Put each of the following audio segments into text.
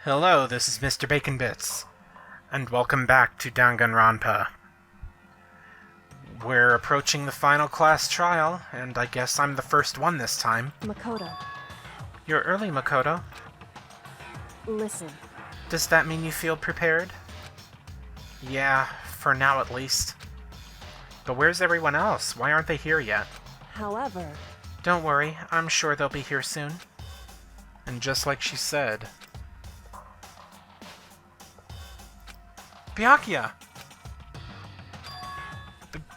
Hello, this is Mr. Bacon Bits, and welcome back to Danganronpa. We're approaching the final class trial, and I guess I'm the first one this time. Makoto, You're early, Makoto. listen. Does that mean you feel prepared? Yeah, for now at least. But where's everyone else? Why aren't they here yet? However, Don't worry, I'm sure they'll be here soon. And just like she said... Byakuya!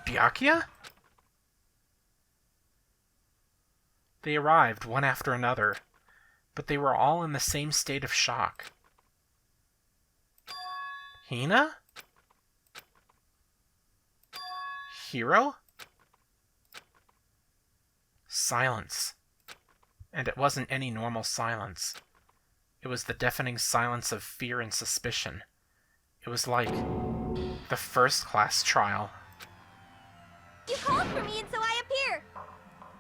Byakuya? They arrived one after another, but they were all in the same state of shock. Hina? Hiro? Silence. And it wasn't any normal silence. It was the deafening silence of fear and suspicion. It was like the first class trial. You called for me and so I appear.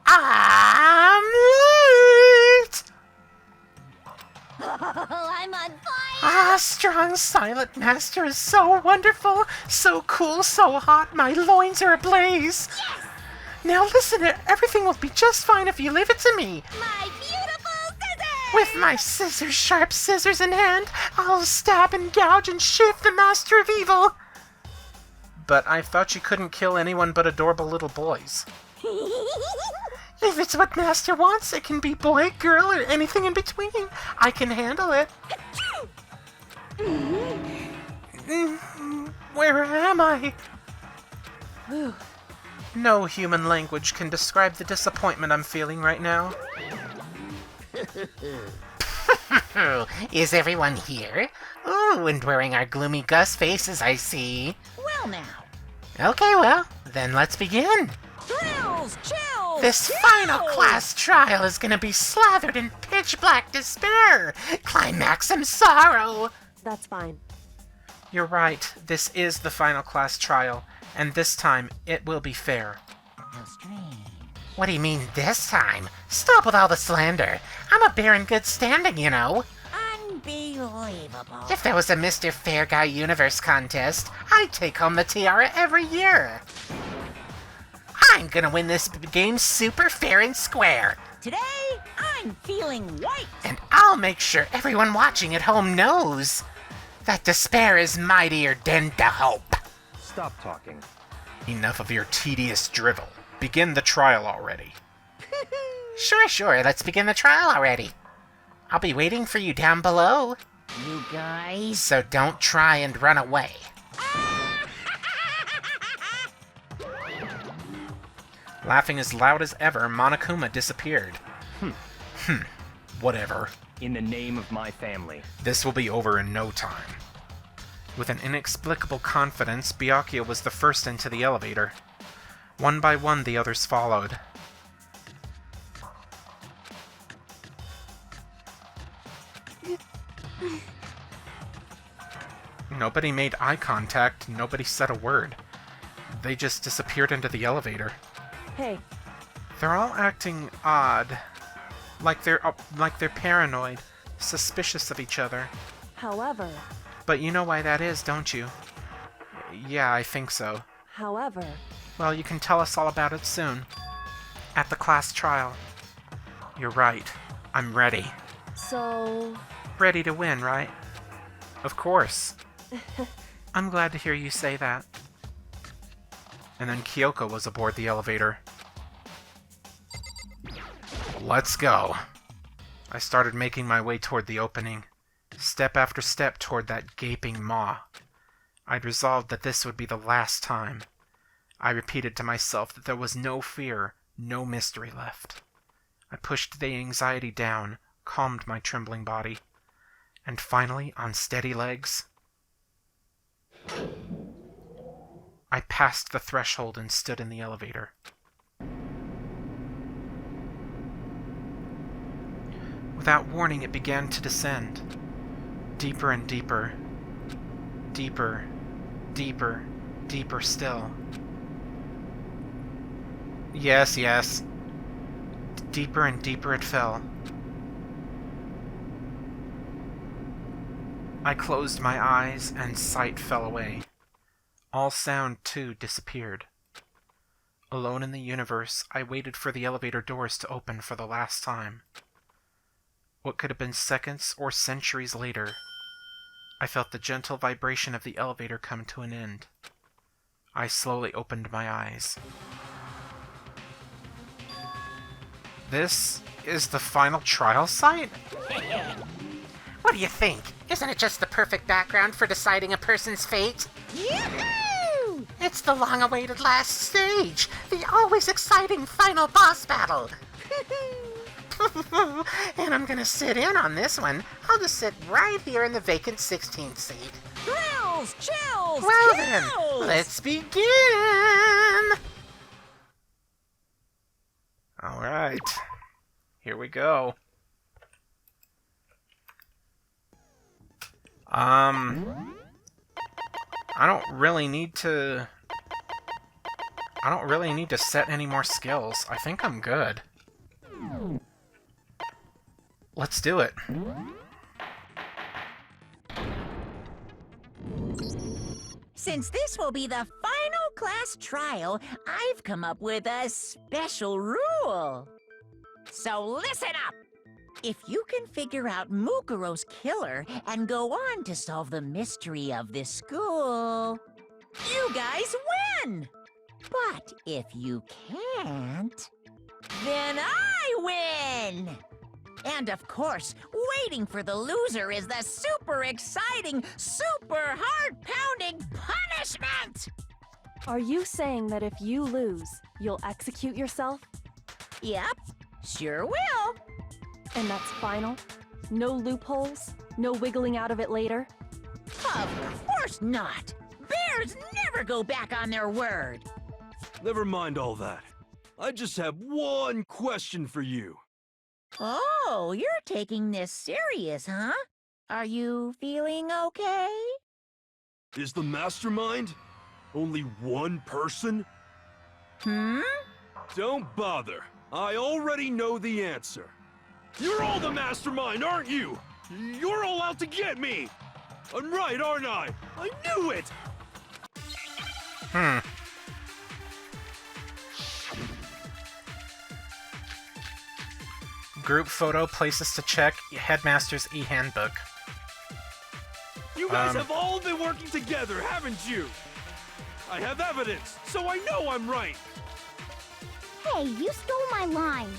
I'm late! I'm on fire. Ah, strong silent master is so wonderful, so cool, so hot, my loins are ablaze. Yes, Now listen, everything will be just fine if you leave it to me. my beautiful scissors. With my scissors, sharp scissors in hand, I'll stab and gouge and shave the master of evil. But I thought you couldn't kill anyone but adorable little boys. If it's what master wants, it can be boy, girl, or anything in between. I can handle it. Where am I? whew, No human language can describe the disappointment I'm feeling right now. Is everyone here? Ooh, and wearing our gloomy Gus faces, I see. Well now. Okay, well, then let's begin. Thrills, chills. This final class trial is gonna be slathered in pitch black despair, climax and sorrow. that's fine. You're right, this is the final class trial, and this time it will be fair. How strange. What do you mean this time? Stop with all the slander. I'm a bear in good standing, you know. Unbelievable. If there was a Mr. Fair Guy Universe contest, I'd take home the tiara every year. I'm gonna win this game super fair and square, Today, I'm feeling white. and I'll make sure everyone watching at home knows that despair is mightier than the hope. Stop talking. Enough of your tedious drivel. Begin the trial already. Sure, let's begin the trial already. I'll be waiting for you down below, You guys. so don't try and run away. Laughing as loud as ever, Monokuma disappeared. Whatever. In the name of my family. This will be over in no time. With an inexplicable confidence, Byakuya was the first into the elevator. One by one, the others followed. Nobody made eye contact, nobody said a word. They just disappeared into the elevator. Hey, They're all acting odd. Like they're paranoid, suspicious of each other. however, But you know why that is, don't you? Yeah, I think so. however, Well, you can tell us all about it soon. At the class trial. You're right. I'm ready. so, Ready to win, right? Of course. I'm glad to hear you say that. And then Kyoko was aboard the elevator. Let's go. I started making my way toward the opening, step after step toward that gaping maw. I'd resolved that this would be the last time. I repeated to myself that there was no fear, no mystery left. I pushed the anxiety down, calmed my trembling body, and finally, on steady legs, I passed the threshold and stood in the elevator. Without warning, it began to descend. Deeper and deeper. Deeper, deeper, deeper still. Yes. Deeper and deeper it fell. I closed my eyes and sight fell away. All sound, too, disappeared. Alone in the universe, I waited for the elevator doors to open for the last time. What could have been seconds or centuries later, I felt the gentle vibration of the elevator come to an end. I slowly opened my eyes. This is the final trial site? What do you think? Isn't it just the perfect background for deciding a person's fate? Yoo-hoo! It's the long-awaited last stage, the always exciting final boss battle. And I'm gonna sit in on this one. I'll just sit right here in the vacant 16th seat. Thrills, chills, Well kills! then, let's begin! Alright. Here we go. I don't really need to set any more skills. I think I'm good. Let's do it. Since this will be the final class trial, I've come up with a special rule. So listen up! If you can figure out Mukuro's killer and go on to solve the mystery of this school, you guys win! But if you can't, then I win! And of course, waiting for the loser is the super exciting, super heart-pounding punishment! Are you saying that if you lose, you'll execute yourself? Yep, sure will. And that's final? No loopholes? No wiggling out of it later? Of course not! Bears never go back on their word! Never mind all that. I just have one question for you. Oh, you're taking this serious, huh? Are you feeling okay? Is the mastermind only one person? Hmm? Don't bother. I already know the answer. You're all the mastermind, aren't you? You're all out to get me! I'm right, aren't I? I knew it! Group photo, places to check, Headmaster's e-handbook. You guys have all been working together, haven't you? I have evidence, so I know I'm right. Hey, you stole my line.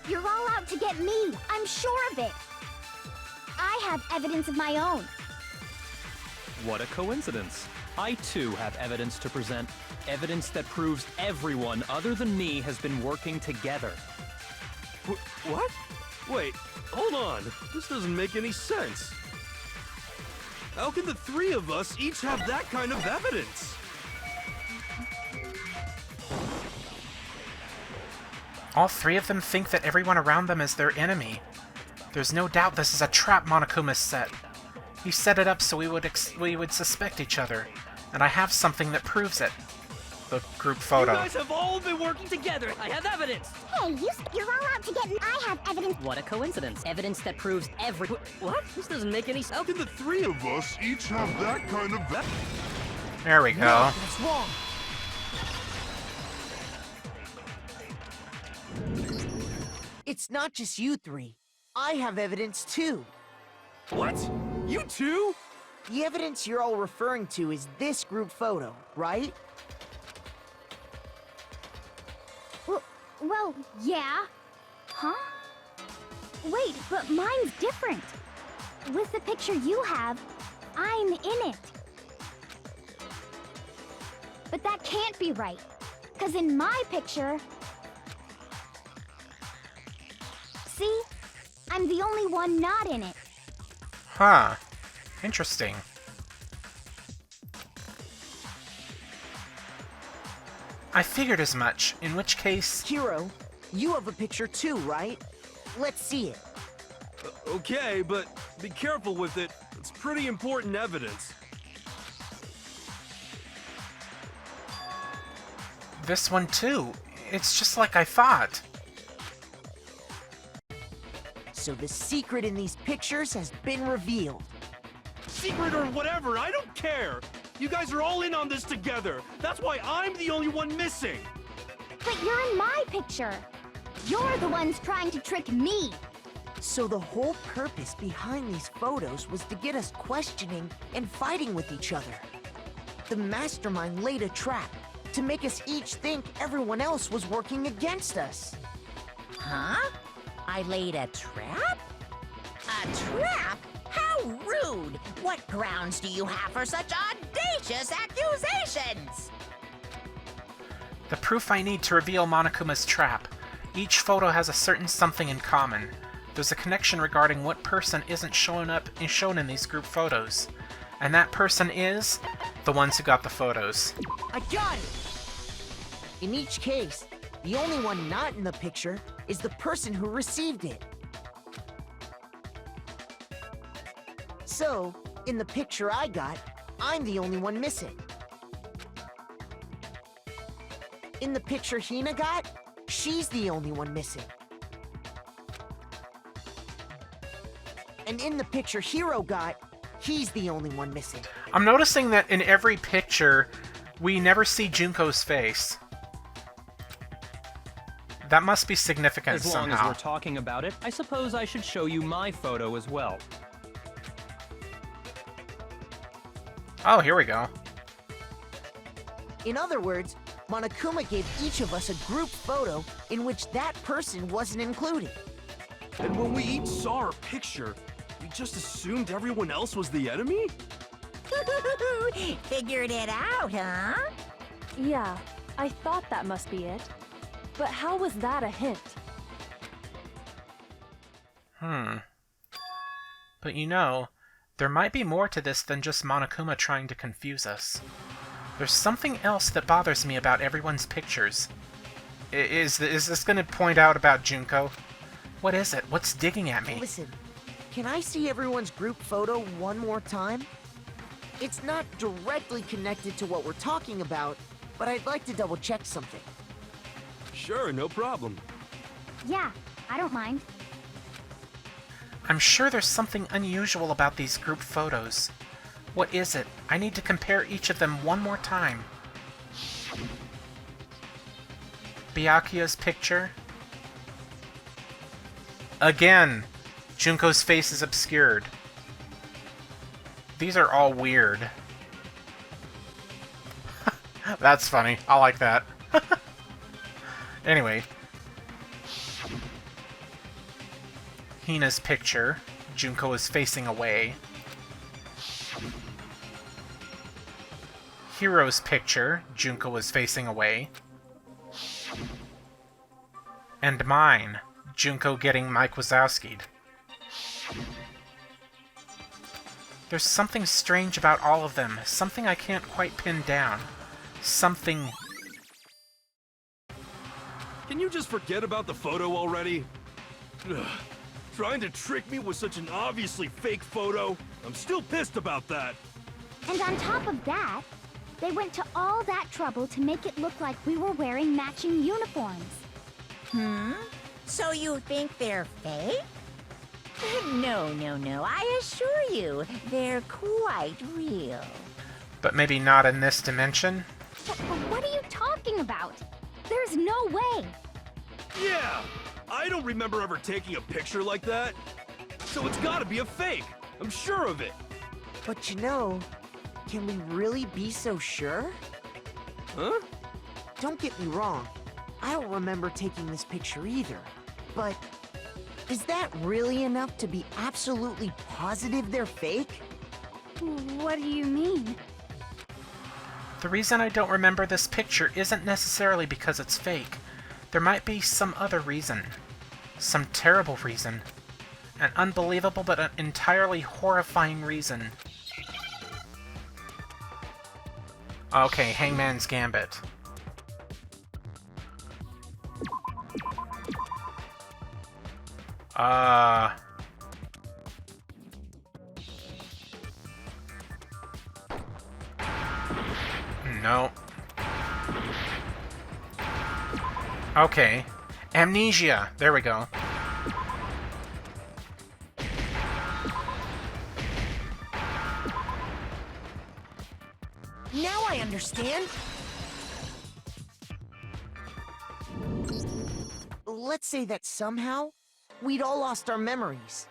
You're all out to get me. I'm sure of it. I have evidence of my own. What a coincidence. I too have evidence to present. Evidence that proves everyone other than me has been working together. What? Wait, hold on. This doesn't make any sense. How can the three of us each have that kind of evidence? All three of them think that everyone around them is their enemy. There's no doubt this is a trap Monokuma's set. He set it up so we would suspect each other, and I have something that proves it. The group photo. You guys have all been working together. I have evidence! Hey, you're all out to get me. I have evidence. What a coincidence. Evidence that proves What? This doesn't make any sense. How can the three of us each have that kind of evidence? There we go. That's wrong. It's not just you three. I have evidence too. What? You too? The evidence you're all referring to is this group photo, right? Well, yeah. Huh? Wait, but mine's different. With the picture you have, I'm in it. But that can't be right. 'Cause in my picture... See? I'm the only one not in it. Huh. Interesting. I figured as much, in which case... Hiro, you have a picture too, right? Let's see it. Okay, but be careful with it. It's pretty important evidence. This one too. It's just like I thought. So the secret in these pictures has been revealed. secret or whatever, I don't care. You guys are all in on this together. That's why I'm the only one missing. But you're in my picture. You're the ones trying to trick me. So the whole purpose behind these photos was to get us questioning and fighting with each other. The mastermind laid a trap to make us each think everyone else was working against us. Huh? I laid a trap? A trap? How rude! What grounds do you have for such audacious accusations? The proof I need to reveal Monokuma's trap. Each photo has a certain something in common. There's a connection regarding what person isn't shown in these group photos. And that person is the ones who got the photos. I got it! In each case, the only one not in the picture is the person who received it. So, in the picture I got, I'm the only one missing. In the picture Hina got, she's the only one missing. And in the picture Hiro got, he's the only one missing. I'm noticing that in every picture, we never see Junko's face. That must be significant As long as somehow. we're talking about it, I suppose I should show you my photo as well. Oh, here we go. In other words, Monokuma gave each of us a group photo in which that person wasn't included. And when we each saw our picture, we just assumed everyone else was the enemy? Figured it out, huh? Yeah, I thought that must be it. But how was that a hint? But you know, there might be more to this than just Monokuma trying to confuse us. There's something else that bothers me about everyone's pictures. Is this going to point out about Junko? What is it? What's digging at me? Listen, can I see everyone's group photo one more time? It's not directly connected to what we're talking about, but I'd like to double check something. Sure, no problem. Yeah, I don't mind. I'm sure there's something unusual about these group photos. What is it? I need to compare each of them one more time. Byakuya's picture. Again, Junko's face is obscured. These are all weird. That's funny. I like that. Anyway. Hina's picture. Junko is facing away. Hiro's picture. Junko is facing away. And mine. Junko getting Mike Wazowski'd. There's something strange about all of them. Something I can't quite pin down. Something... Can you just forget about the photo already? Ugh. Trying to trick me with such an obviously fake photo? I'm still pissed about that. And on top of that, they went to all that trouble to make it look like we were wearing matching uniforms. So you think they're fake? No, I assure you, they're quite real. But maybe not in this dimension? But what are you talking about? There's no way. Yeah! I don't remember ever taking a picture like that. So it's gotta be a fake. I'm sure of it. But you know, can we really be so sure? Huh? Don't get me wrong, I don't remember taking this picture either. But is that really enough to be absolutely positive they're fake? What do you mean? The reason I don't remember this picture isn't necessarily because it's fake. There might be some other reason. Some terrible reason. An unbelievable but an entirely horrifying reason. Okay, Hangman's Gambit. No. Okay. Amnesia. There we go. Now I understand. Let's say that somehow we'd all lost our memories.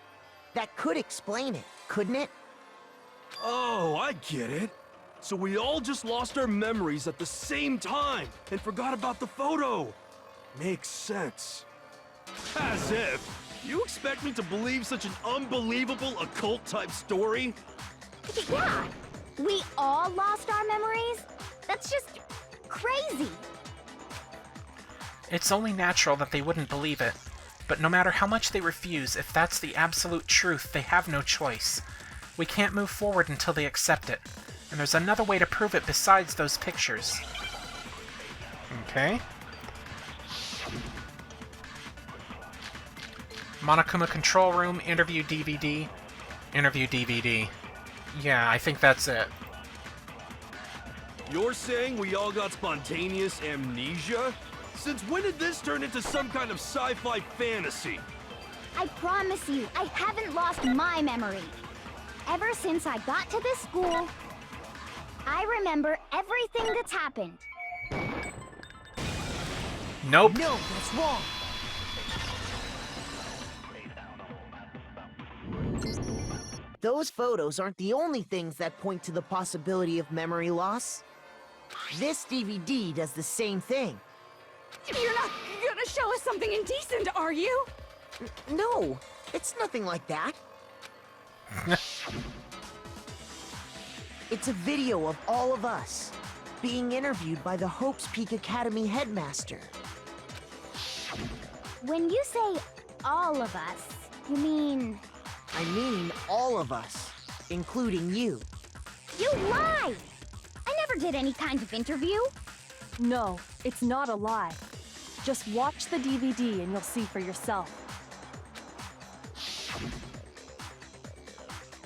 That could explain it, couldn't it? Oh, I get it. So we all just lost our memories at the same time and forgot about the photo. Makes sense. As if. You expect me to believe such an unbelievable occult-type story? Yeah, we all lost our memories? That's just crazy. It's only natural that they wouldn't believe it. But no matter how much they refuse, if that's the absolute truth, they have no choice. We can't move forward until they accept it. And there's another way to prove it besides those pictures. Okay. Monokuma Control Room, Interview DVD. Interview DVD. Yeah, I think that's it. You're saying we all got spontaneous amnesia? Since when did this turn into some kind of sci-fi fantasy? I promise you, I haven't lost my memory. Ever since I got to this school, I remember everything that's happened. Nope. No, that's wrong. Those photos aren't the only things that point to the possibility of memory loss. This DVD does the same thing. You're not gonna show us something indecent, are you? No, it's nothing like that. It's a video of all of us being interviewed by the Hope's Peak Academy headmaster. When you say all of us, you mean... I mean all of us, including you. You lie! I never did any kind of interview. No, it's not a lie. Just watch the DVD and you'll see for yourself.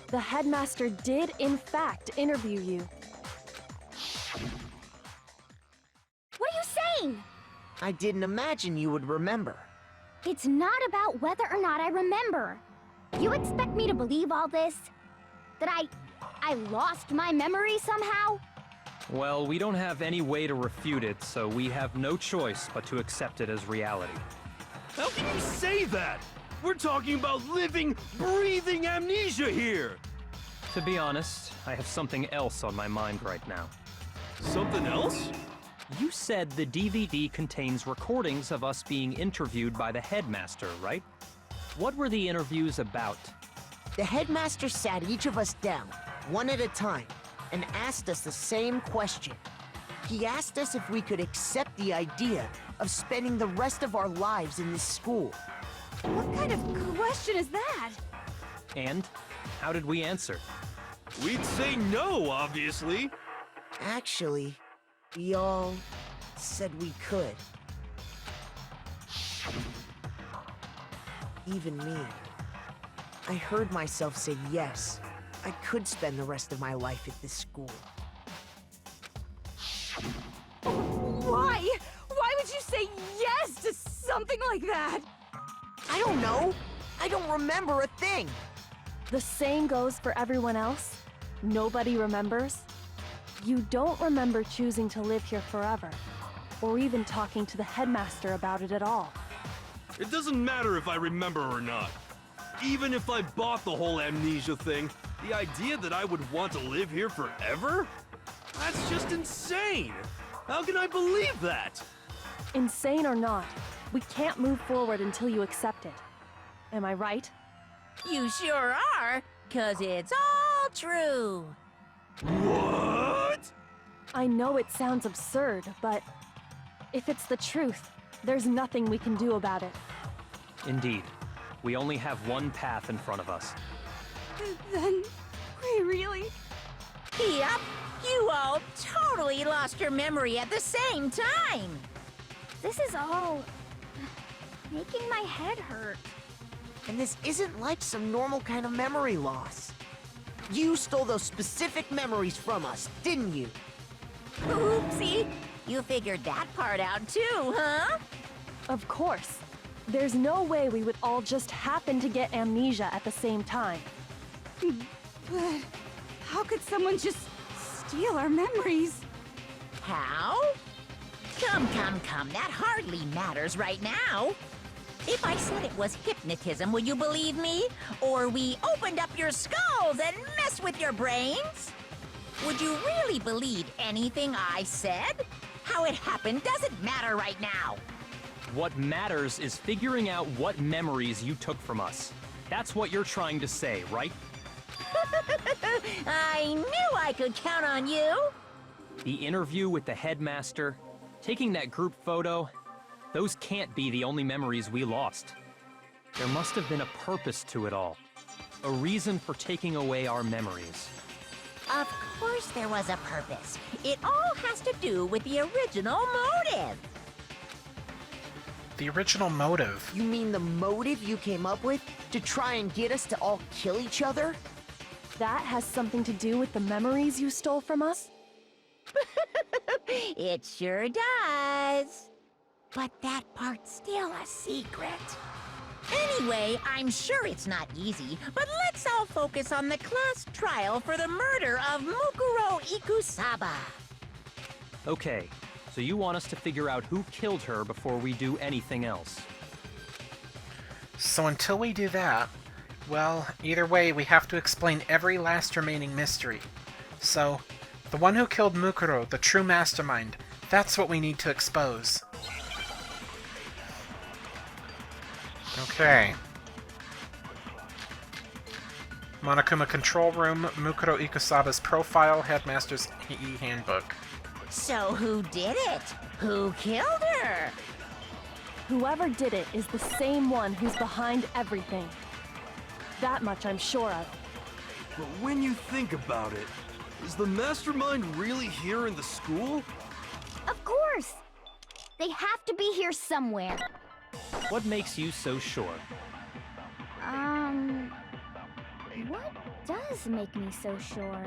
The headmaster did, in fact, interview you. What are you saying? I didn't imagine you would remember. It's not about whether or not I remember. You expect me to believe all this? That I lost my memory somehow? Well, we don't have any way to refute it, so we have no choice but to accept it as reality. How can you say that? We're talking about living, breathing amnesia here! To be honest, I have something else on my mind right now. Something else? You said the DVD contains recordings of us being interviewed by the headmaster, right? What were the interviews about? The headmaster sat each of us down, one at a time, and asked us the same question. He asked us if we could accept the idea of spending the rest of our lives in this school. What kind of question is that? And how did we answer? We'd say no, obviously. Actually, we all said we could. Even me. I heard myself say yes. I could spend the rest of my life at this school. Why? Why would you say yes to something like that? I don't know. I don't remember a thing. The same goes for everyone else. Nobody remembers. You don't remember choosing to live here forever, or even talking to the headmaster about it at all. It doesn't matter if I remember or not. Even if I bought the whole amnesia thing, the idea that I would want to live here forever? That's just insane! How can I believe that? Insane or not, we can't move forward until you accept it. Am I right? You sure are, 'cause it's all true. What? I know it sounds absurd, but if it's the truth, there's nothing we can do about it. Indeed. We only have one path in front of us. Then, we really... Yep, you all totally lost your memory at the same time. This is all... making my head hurt. And this isn't like some normal kind of memory loss. You stole those specific memories from us, didn't you? Oopsie, you figured that part out too, huh? Of course. There's no way we would all just happen to get amnesia at the same time. But how could someone just steal our memories. How? Come, that hardly matters right now. If I said it was hypnotism, would you believe me? Or we opened up your skulls and messed with your brains? Would you really believe anything I said? How it happened doesn't matter right now. What matters is figuring out what memories you took from us. That's what you're trying to say, right? I knew I could count on you. The interview with the headmaster, taking that group photo, those can't be the only memories we lost. There must have been a purpose to it all. A reason for taking away our memories. Of course there was a purpose. It all has to do with the original motive. The original motive? You mean the motive you came up with to try and get us to all kill each other? That has something to do with the memories you stole from us? It sure does. But that part's still a secret. Anyway, I'm sure it's not easy, but let's all focus on the class trial for the murder of Mukuro Ikusaba. Okay, so you want us to figure out who killed her before we do anything else. So until we do that, well, either way, we have to explain every last remaining mystery. So, the one who killed Mukuro, the true mastermind, that's what we need to expose. Okay. Monokuma Control Room, Mukuro Ikusaba's profile, Headmaster's e-handbook. So who did it? Who killed her? Whoever did it is the same one who's behind everything. That much I'm sure of. But when you think about it, is the mastermind really here in the school? Of course! They have to be here somewhere. What makes you so sure? What does make me so sure?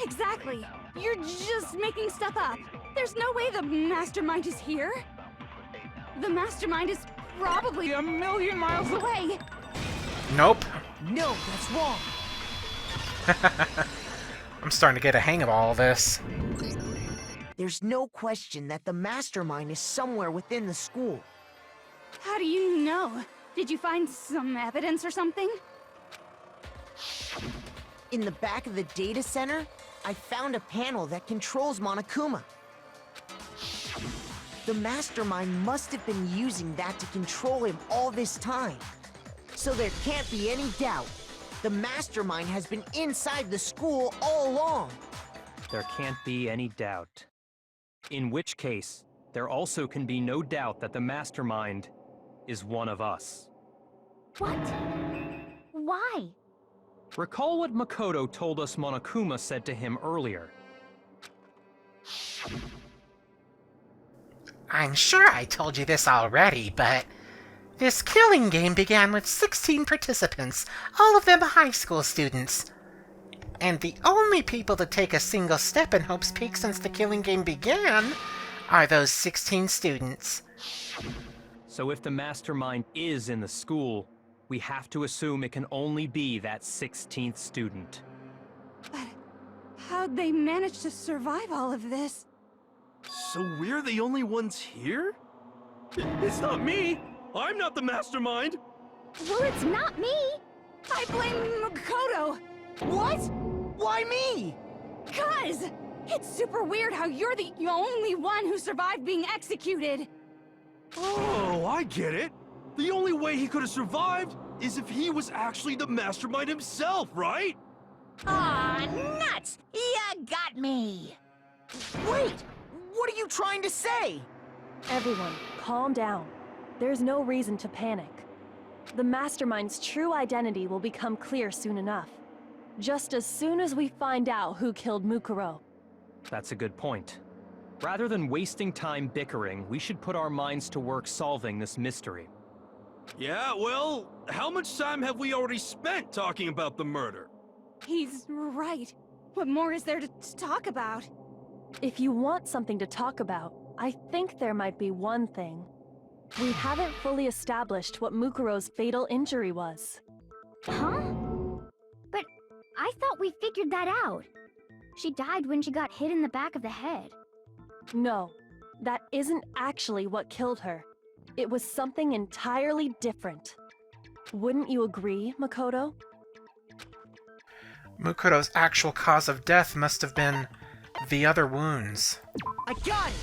Exactly. You're just making stuff up. There's no way the mastermind is here. The mastermind is probably a million miles away. Nope. No, that's wrong. I'm starting to get a hang of all this. There's no question that the mastermind is somewhere within the school. How do you know? Did you find some evidence or something? In the back of the data center, I found a panel that controls Monokuma. The mastermind must have been using that to control him all this time. So there can't be any doubt. The mastermind has been inside the school all along. There can't be any doubt. In which case, there also can be no doubt that the mastermind is one of us. What? Why? Recall what Makoto told us Monokuma said to him earlier. I'm sure I told you this already, but this killing game began with 16 participants, all of them high school students. And the only people to take a single step in Hope's Peak since the killing game began are those 16 students. So if the mastermind is in the school, we have to assume it can only be that 16th student. But how'd they manage to survive all of this? So we're the only ones here? It's not me! I'm not the mastermind! Well, it's not me! I blame Makoto! What? Why me? 'Cause it's super weird how you're the only one who survived being executed! Oh, I get it! The only way he could have survived is if he was actually the mastermind himself, right? Aw, nuts! You got me! Wait! What are you trying to say? Everyone, calm down. There's no reason to panic. The mastermind's true identity will become clear soon enough. Just as soon as we find out who killed Mukuro. That's a good point. Rather than wasting time bickering, we should put our minds to work solving this mystery. Yeah, well, how much time have we already spent talking about the murder? He's right. What more is there to talk about? If you want something to talk about, I think there might be one thing. We haven't fully established what Mukuro's fatal injury was. Huh? But I thought we figured that out. She died when she got hit in the back of the head. No, that isn't actually what killed her. It was something entirely different. Wouldn't you agree, Makoto? Mukuro's actual cause of death must have been the other wounds. I got it!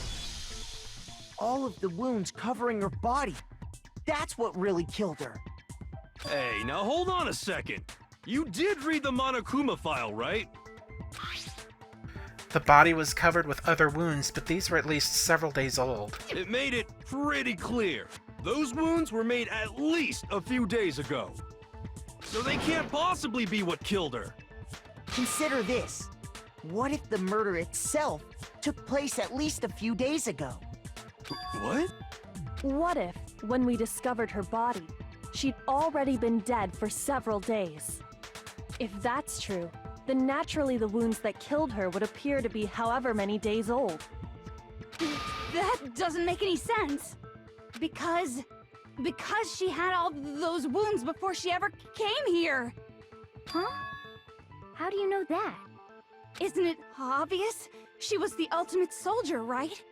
All of the wounds covering her body. That's what really killed her. Hey, now hold on a second. You did read the Monokuma file, right? The body was covered with other wounds, but these were at least several days old. It made it pretty clear. Those wounds were made at least a few days ago. So they can't possibly be what killed her. Consider this. What if the murder itself took place at least a few days ago? What? What if, when we discovered her body, she'd already been dead for several days? If that's true, then naturally the wounds that killed her would appear to be however many days old. That doesn't make any sense. Because she had all those wounds before she ever came here. Huh? How do you know that? Isn't it obvious? She was the ultimate soldier, right?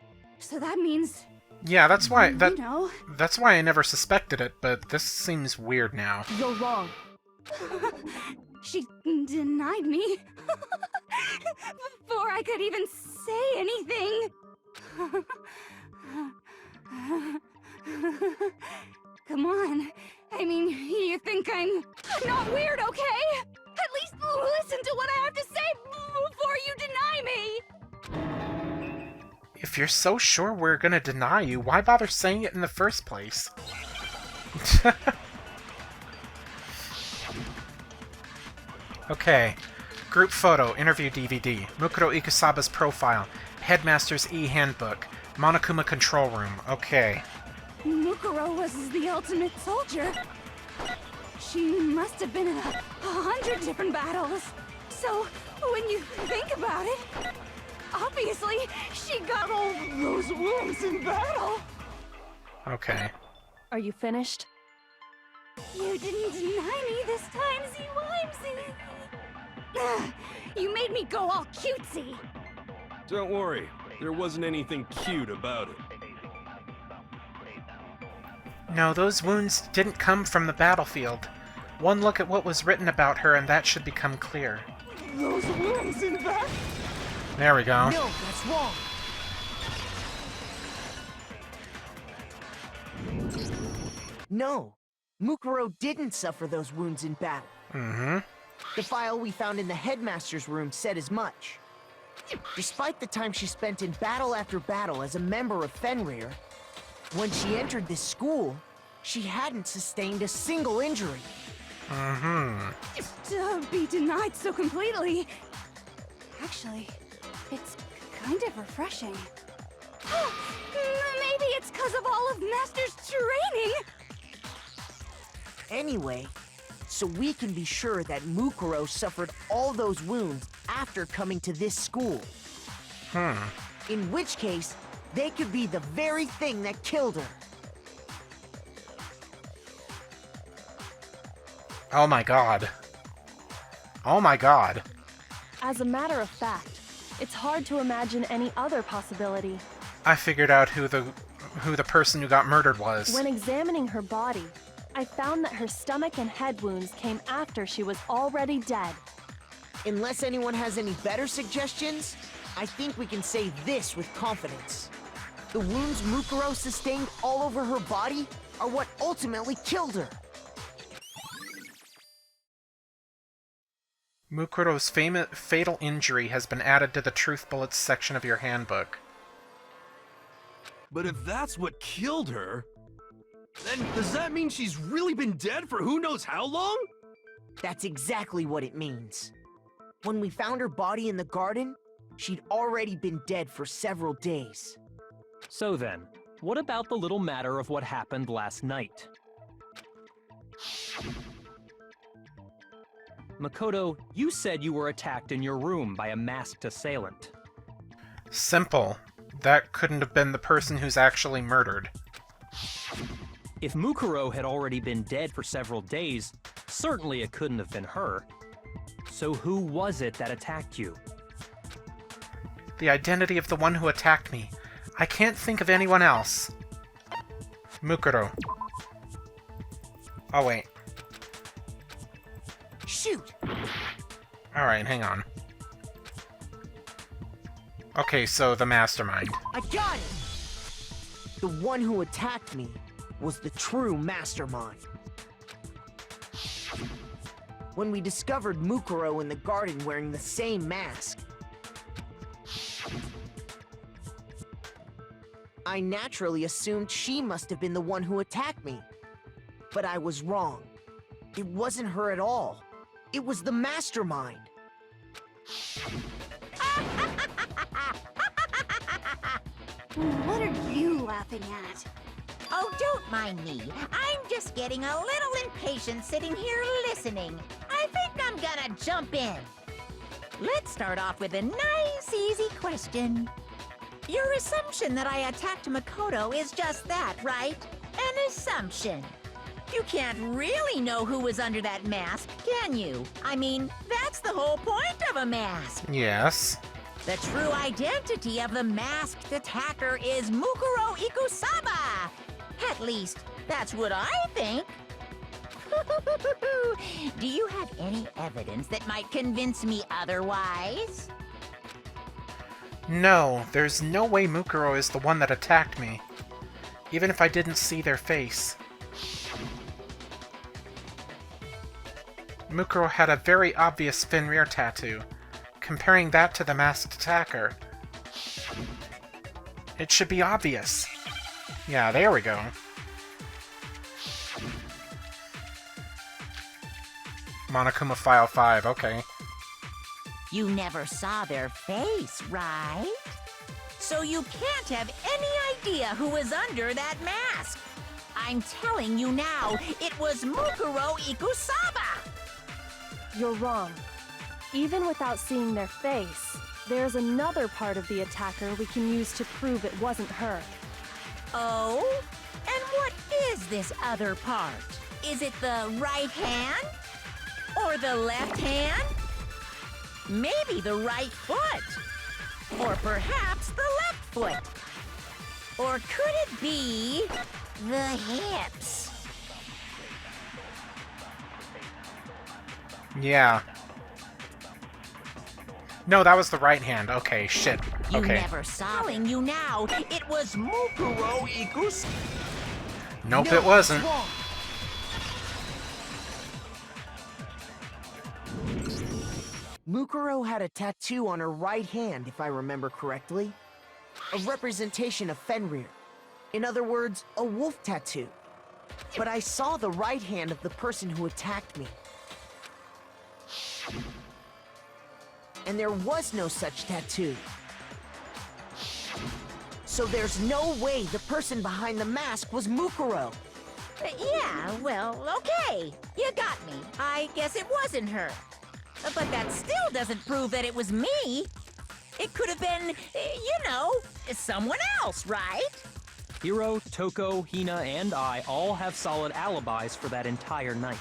So that means... Yeah, that's why you know. that's why I never suspected it, but this seems weird now. You're wrong. She denied me. Before I could even say anything. Come on. I mean, you think I'm not weird, okay? At least listen to what I have to say before you deny me. If you're so sure we're gonna deny you, why bother saying it in the first place? Okay. Group photo, interview DVD, Mukuro Ikusaba's profile, Headmaster's e-handbook, Monokuma control room. Okay. Mukuro was the ultimate soldier. She must have been in 100 different battles. So, when you think about it, obviously, she got all those wounds in battle. Okay. Are you finished? You didn't deny me this time, Z-Wimesy. You made me go all cutesy. Don't worry, there wasn't anything cute about it. No, those wounds didn't come from the battlefield. One look at what was written about her and that should become clear. Those wounds in battle? There we go. No, that's wrong. No, Mukuro didn't suffer those wounds in battle. Mm-hmm. The file we found in the headmaster's room said as much. Despite the time she spent in battle after battle as a member of Fenrir, when she entered this school, she hadn't sustained a single injury. Mm-hmm. To be denied so completely. Actually, it's kind of refreshing. Maybe it's because of all of Master's training. Anyway, so we can be sure that Mukuro suffered all those wounds after coming to this school. In which case, they could be the very thing that killed her. Oh my god. Oh my god. As a matter of fact, it's hard to imagine any other possibility. I figured out who the person who got murdered was. When examining her body, I found that her stomach and head wounds came after she was already dead. Unless anyone has any better suggestions, I think we can say this with confidence. The wounds Mukuro sustained all over her body are what ultimately killed her. Mukuro's fatal injury has been added to the Truth Bullets section of your handbook. But if that's what killed her, then does that mean she's really been dead for who knows how long? That's exactly what it means. When we found her body in the garden, she'd already been dead for several days. So then, what about the little matter of what happened last night? Makoto, you said you were attacked in your room by a masked assailant. Simple. That couldn't have been the person who's actually murdered. If Mukuro had already been dead for several days, certainly it couldn't have been her. So who was it that attacked you? The identity of the one who attacked me. I can't think of anyone else. Mukuro. Oh, wait. Shoot! Alright, hang on. Okay, so the mastermind. I got it! The one who attacked me was the true mastermind. When we discovered Mukuro in the garden wearing the same mask, I naturally assumed she must have been the one who attacked me. But I was wrong. It wasn't her at all. It was the mastermind. What are you laughing at? Oh, don't mind me. I'm just getting a little impatient sitting here listening. I think I'm gonna jump in. Let's start off with a nice, easy question. Your assumption that I attacked Makoto is just that, right? An assumption. You can't really know who was under that mask, can you? I mean, that's the whole point of a mask. Yes. The true identity of the masked attacker is Mukuro Ikusaba. At least, that's what I think. Do you have any evidence that might convince me otherwise? No, there's no way Mukuro is the one that attacked me. Even if I didn't see their face. Mukuro had a very obvious Fenrir tattoo. Comparing that to the masked attacker, it should be obvious. Yeah, there we go. Monokuma File 5, okay. You never saw their face, right? So you can't have any idea who was under that mask. I'm telling you now, it was Mukuro Ikusaba! You're wrong. Even without seeing their face, there's another part of the attacker we can use to prove it wasn't her. Oh? And what is this other part? Is it the right hand? Or the left hand? Maybe the right foot? Or perhaps the left foot? Or could it be the hips? Yeah. No, that was the right hand. Okay, shit. You Okay. never saw it. You now, it was Mukuro Ikusaba. Nope, No, it wasn't. it's wrong. Mukuro had a tattoo on her right hand, if I remember correctly. A representation of Fenrir. In other words, a wolf tattoo. But I saw the right hand of the person who attacked me. And there was no such tattoo. So there's no way the person behind the mask was Mukuro. Yeah, well, okay. You got me. I guess it wasn't her. But that still doesn't prove that it was me. It could have been, someone else, right? Hiro, Toko, Hina, and I all have solid alibis for that entire night.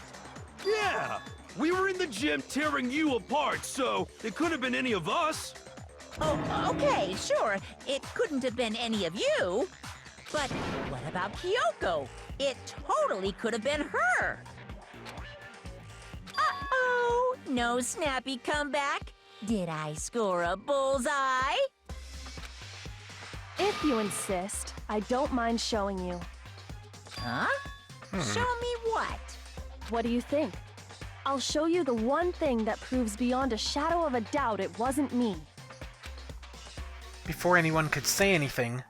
Yeah! We were in the gym tearing you apart, so it could have been any of us. Oh, okay, sure. It couldn't have been any of you. But what about Kyoko? It totally could have been her. Uh-oh, no snappy comeback. Did I score a bullseye? If you insist, I don't mind showing you. Huh? Show me what? What do you think? I'll show you the one thing that proves beyond a shadow of a doubt it wasn't me. Before anyone could say anything,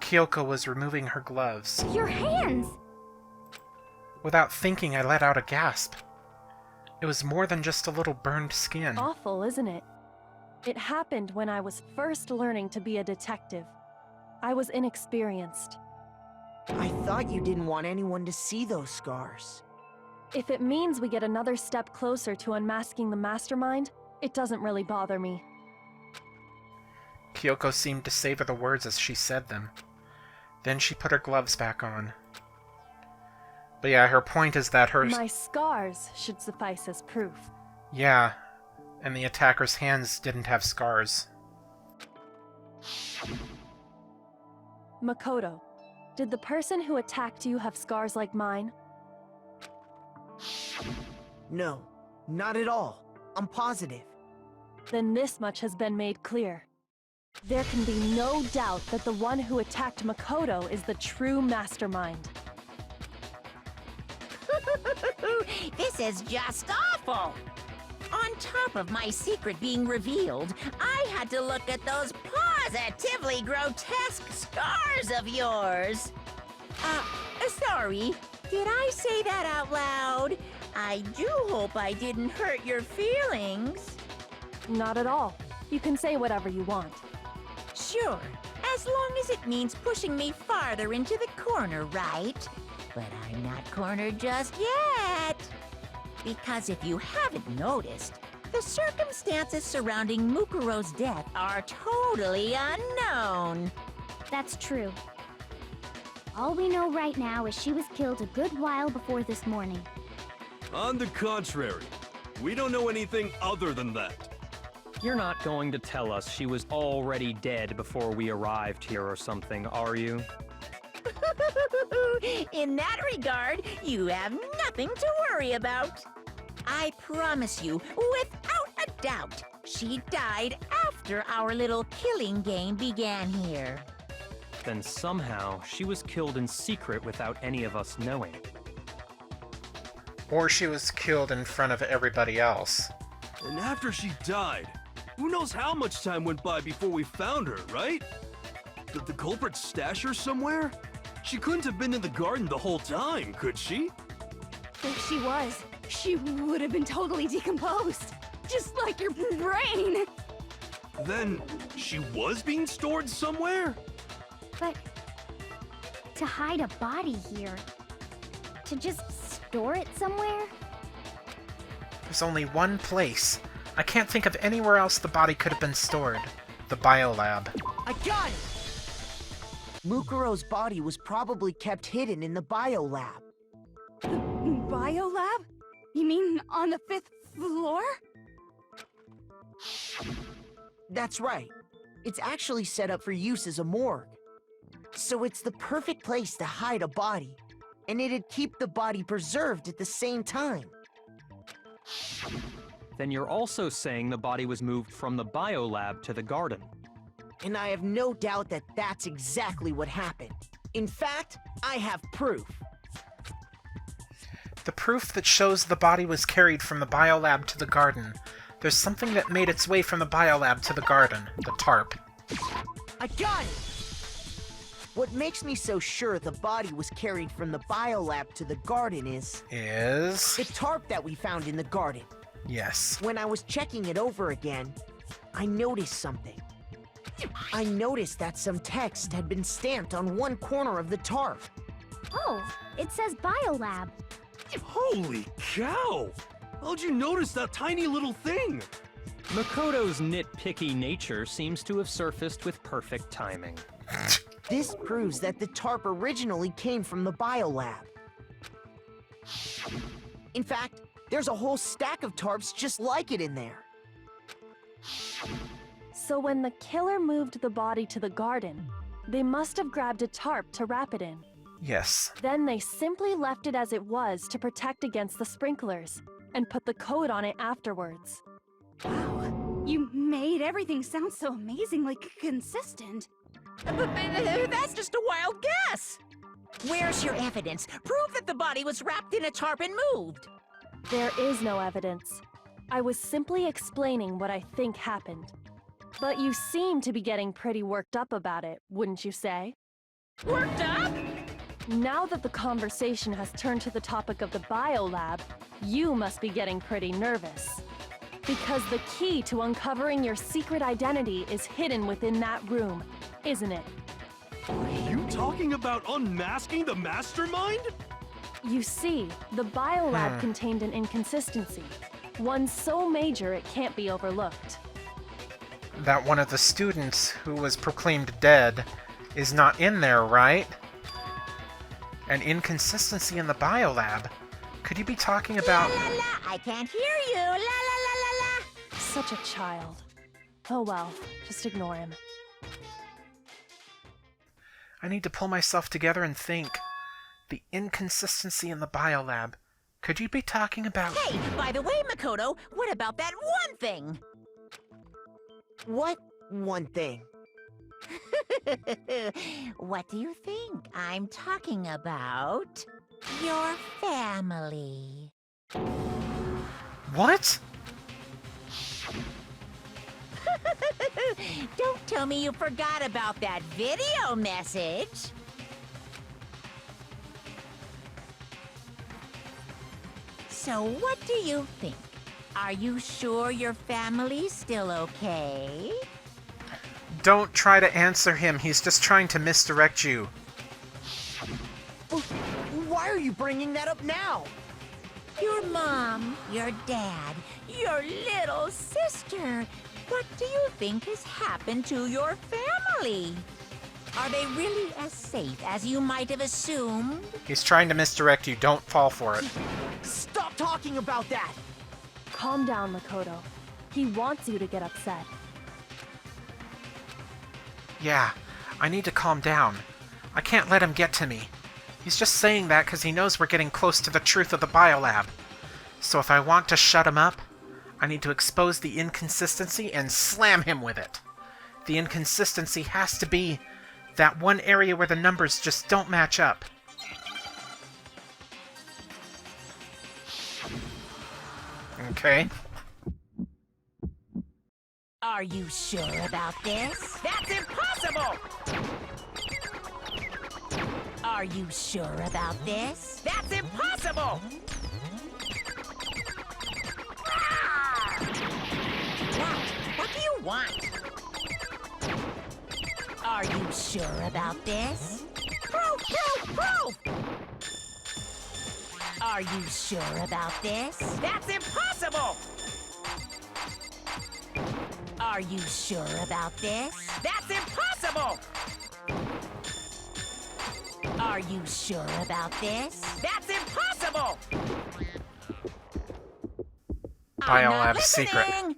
Kyoko was removing her gloves. Your hands! Without thinking, I let out a gasp. It was more than just a little burned skin. Awful, isn't it? It happened when I was first learning to be a detective. I was inexperienced. I thought you didn't want anyone to see those scars. If it means we get another step closer to unmasking the mastermind, it doesn't really bother me. Kyoko seemed to savor the words as she said them. Then she put her gloves back on. But yeah, her point is that her... My scars should suffice as proof. Yeah, and the attacker's hands didn't have scars. Makoto, did the person who attacked you have scars like mine? No, not at all. I'm positive. Then this much has been made clear. There can be no doubt that the one who attacked Makoto is the true mastermind. This is just awful! On top of my secret being revealed, I had to look at those positively grotesque scars of yours. Sorry, did I say that out loud? I do hope I didn't hurt your feelings. Not at all. You can say whatever you want. Sure, as long as it means pushing me farther into the corner, right? But I'm not cornered just yet. Because if you haven't noticed, the circumstances surrounding Mukuro's death are totally unknown. That's true. All we know right now is she was killed a good while before this morning. On the contrary, we don't know anything other than that. You're not going to tell us she was already dead before we arrived here or something, are you? In that regard, you have nothing to worry about. I promise you, without a doubt, she died after our little killing game began here. Then somehow she was killed in secret without any of us knowing. Or she was killed in front of everybody else. And after she died, who knows how much time went by before we found her, right? Did the culprit stash her somewhere? She couldn't have been in the garden the whole time, could she? If she was, she would have been totally decomposed. Just like your brain. Then, she was being stored somewhere? But to hide a body here, to just store it somewhere? There's only one place. I can't think of anywhere else the body could have been stored. The biolab. I got it! Mukuro's body was probably kept hidden in the biolab. Biolab? You mean on the 5th floor? That's right. It's actually set up for use as a morgue. So it's the perfect place to hide a body, and it'd keep the body preserved at the same time. Then you're also saying the body was moved from the biolab to the garden. And I have no doubt that that's exactly what happened. In fact, I have proof. The proof that shows the body was carried from the biolab to the garden. There's something that made its way from the biolab to the garden. The tarp. I got it! What makes me so sure the body was carried from the biolab to the garden is the tarp that we found in the garden. Yes. When I was checking it over again, I noticed something. I noticed that some text had been stamped on one corner of the tarp. Oh, it says biolab. Holy cow! How'd you notice that tiny little thing? Makoto's nitpicky nature seems to have surfaced with perfect timing. This proves that the tarp originally came from the biolab. In fact, there's a whole stack of tarps just like it in there. So when the killer moved the body to the garden, they must have grabbed a tarp to wrap it in. Yes. Then they simply left it as it was to protect against the sprinklers, and put the coat on it afterwards. Wow, you made everything sound so amazingly consistent. But that's just a wild guess. Where's your evidence? Prove that the body was wrapped in a tarp and moved. There is no evidence. I was simply explaining what I think happened. But you seem to be getting pretty worked up about it, wouldn't you say? Worked up? Now that the conversation has turned to the topic of the biolab, you must be getting pretty nervous. Because the key to uncovering your secret identity is hidden within that room, isn't it? Are you talking about unmasking the mastermind? You see, the biolab contained an inconsistency. One so major it can't be overlooked. That one of the students who was proclaimed dead is not in there, right? An inconsistency in the biolab? Could you be talking about... La la la, I can't hear you. La la la la la. Such a child. Oh well, just ignore him. I need to pull myself together and think. The inconsistency in the biolab. Could you be talking about... Hey, by the way, Makoto, what about that one thing? What one thing? What do you think I'm talking about? Your family. What? Don't tell me you forgot about that video message. So what do you think? Are you sure your family's still okay? Don't try to answer him. He's just trying to misdirect you. Why are you bringing that up now? Your mom, your dad, your little sister. What do you think has happened to your family? Are they really as safe as you might have assumed? He's trying to misdirect you. Don't fall for it. Stop talking about that! Calm down, Makoto. He wants you to get upset. Yeah, I need to calm down. I can't let him get to me. He's just saying that because he knows we're getting close to the truth of the biolab. So if I want to shut him up, I need to expose the inconsistency and slam him with it. The inconsistency has to be that one area where the numbers just don't match up. Okay. Are you sure about this? That's impossible! Are you sure about this? That's impossible! What do you want? Are you sure about this? Proof! Are you sure about this? That's impossible! Are you sure about this? That's impossible! Are you sure about this? That's impossible! I'm not Biolab secret. listening.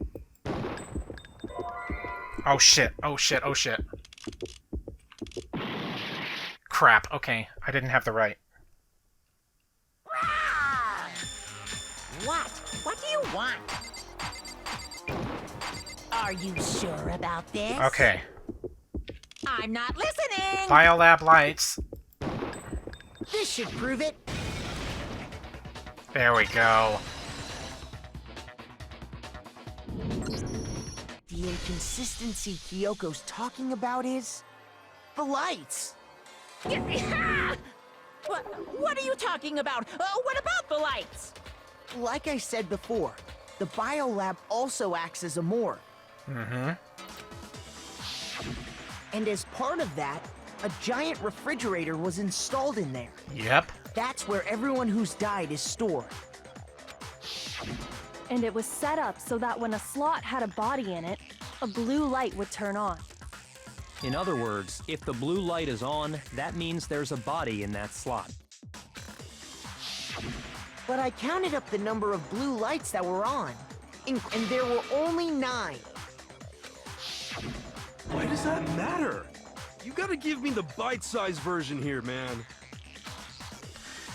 Oh shit, oh shit, oh shit. Crap, okay. I didn't have the right. What? What do you want? Are you sure about this? Okay. I'm not listening! Biolab lights. This should prove it. There we go. The inconsistency Kyoko's talking about is... the lights! What are you talking about? What about the lights? Like I said before, the biolab also acts as a morgue. Mm-hmm. And as part of that, a giant refrigerator was installed in there. Yep. That's where everyone who's died is stored. And it was set up so that when a slot had a body in it, a blue light would turn on. In other words, if the blue light is on, that means there's a body in that slot. But I counted up the number of blue lights that were on, and there were only 9. Why does that matter? You gotta give me the bite-sized version here, man.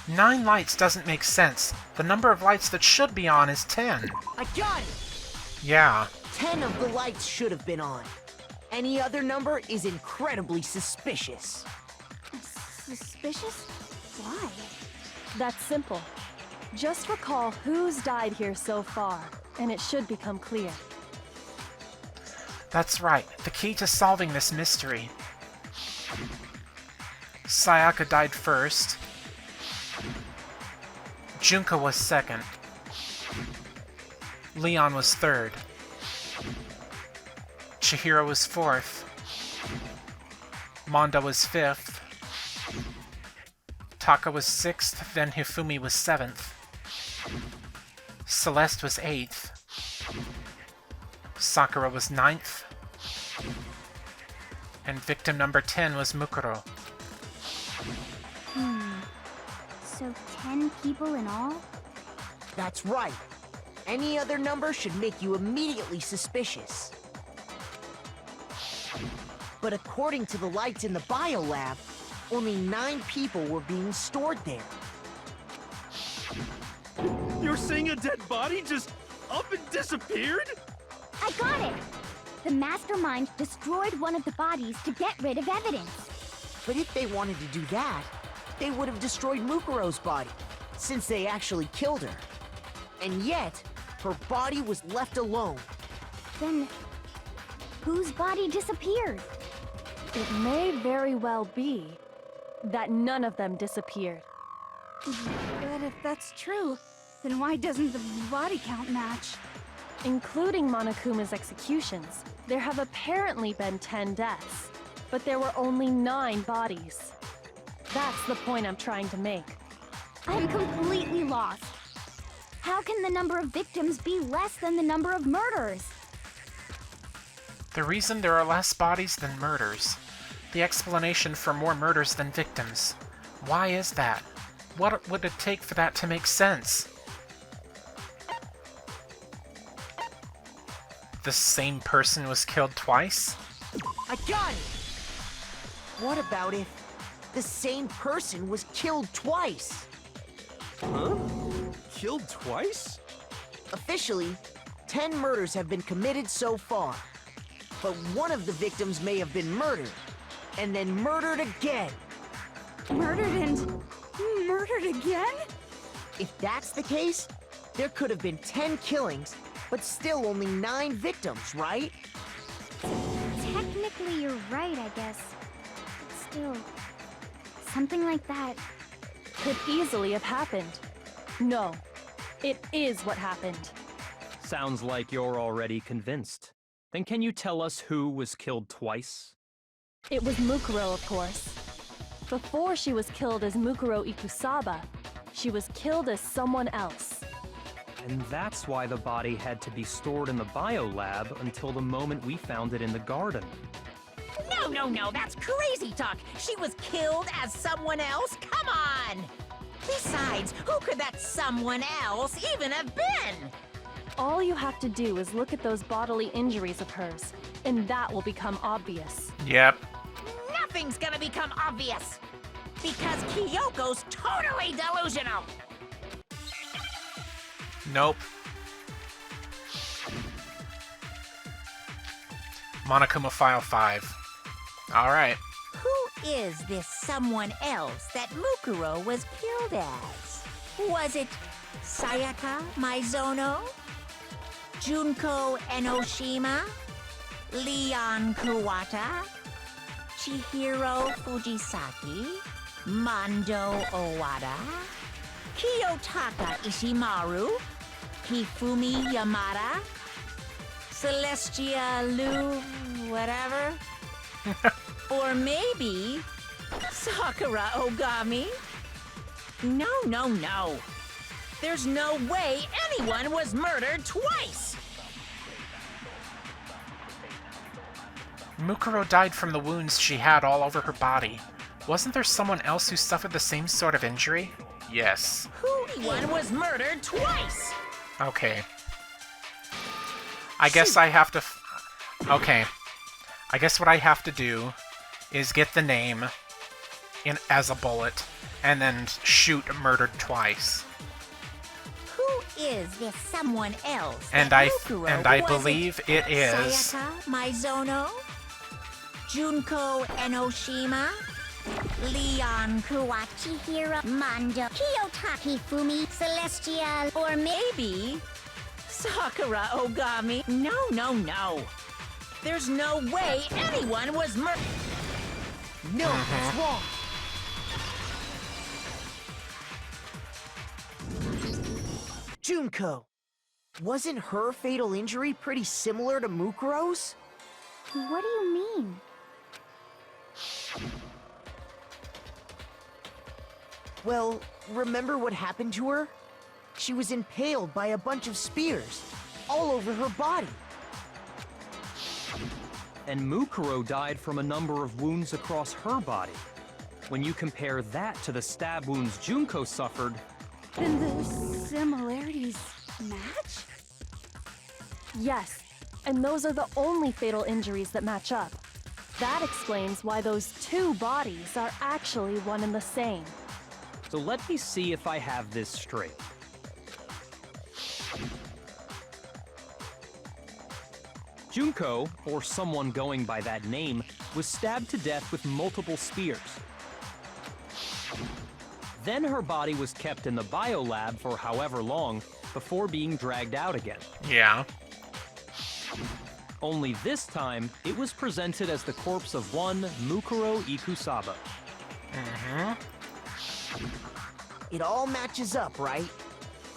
9 lights doesn't make sense. The number of lights that should be on is 10. I got it! Yeah. 10 of the lights should have been on. Any other number is incredibly suspicious. Suspicious? Why? That's simple. Just recall who's died here so far, and it should become clear. That's right. The key to solving this mystery. Sayaka died first. Junka was second. Leon was third. Chihiro was fourth. Manda was fifth. Taka was sixth, then Hifumi was seventh. Celeste was eighth. Sakura was ninth. And victim number 10 was Mukuro. So 10 people in all? That's right. Any other number should make you immediately suspicious. But according to the lights in the biolab, only 9 people were being stored there. You're saying a dead body just up and disappeared? I got it! The mastermind destroyed one of the bodies to get rid of evidence. But if they wanted to do that, they would have destroyed Mukuro's body, since they actually killed her. And yet, her body was left alone. Then, whose body disappeared? It may very well be that none of them disappeared. But if that's true, then why doesn't the body count match? Including Monokuma's executions, there have apparently been 10 deaths, but there were only 9 bodies. That's the point I'm trying to make. I'm completely lost. How can the number of victims be less than the number of murders? The reason there are less bodies than murders. The explanation for more murders than victims. Why is that? What would it take for that to make sense? The same person was killed twice? I got it! What about if the same person was killed twice? Huh? Killed twice? Officially, 10 murders have been committed so far. But one of the victims may have been murdered, and then murdered again. Murdered and murdered again? If that's the case, there could have been 10 killings, but still only 9 victims, right? Technically, you're right, I guess. But still, something like that. Could easily have happened. No, it is what happened. Sounds like you're already convinced. Then can you tell us who was killed twice? It was Mukuro, of course. Before she was killed as Mukuro Ikusaba, she was killed as someone else. And that's why the body had to be stored in the biolab until the moment we found it in the garden. No, that's crazy talk. She was killed as someone else? Come on! Besides, who could that someone else even have been? All you have to do is look at those bodily injuries of hers, and that will become obvious. Yep. Nothing's gonna become obvious. Because Kyoko's totally delusional. Nope. Monokuma File 5. Alright. Who is this someone else that Mukuro was killed as? Was it Sayaka Maizono? Junko Enoshima? Leon Kuwata? Chihiro Fujisaki? Mondo Owada? Kiyotaka Ishimaru? Hifumi Yamada? Celestia Lu... whatever? Or maybe... Sakura Ogami? No. There's no way anyone was murdered twice! Mukuro died from the wounds she had all over her body. Wasn't there someone else who suffered the same sort of injury? Yes. Anyone was murdered twice! Okay. I guess I have to... Okay. I guess what I have to do is get the name as a bullet, and then shoot murdered twice. Who is this someone else? And I believe it is... Sayaka Maizono? Junko Enoshima? Leon Kuwachi Hiro? Mondo Kiyotaki Fumi? Celestial? Or maybe... Sakura Ogami? No. There's no way anyone was murdered. No, that's wrong. Junko. Wasn't her fatal injury pretty similar to Mukuro's? What do you mean? Well, remember what happened to her? She was impaled by a bunch of spears, all over her body. And Mukuro died from a number of wounds across her body. When you compare that to the stab wounds Junko suffered, Then the similarities match? Yes, and those are the only fatal injuries that match up. That explains why those two bodies are actually one and the same. so let me see if I have this straight. Junko, or someone going by that name, was stabbed to death with multiple spears. Then her body was kept in the biolab for however long before being dragged out again. Yeah. Only this time, it was presented as the corpse of one Mukuro Ikusaba. It all matches up, right?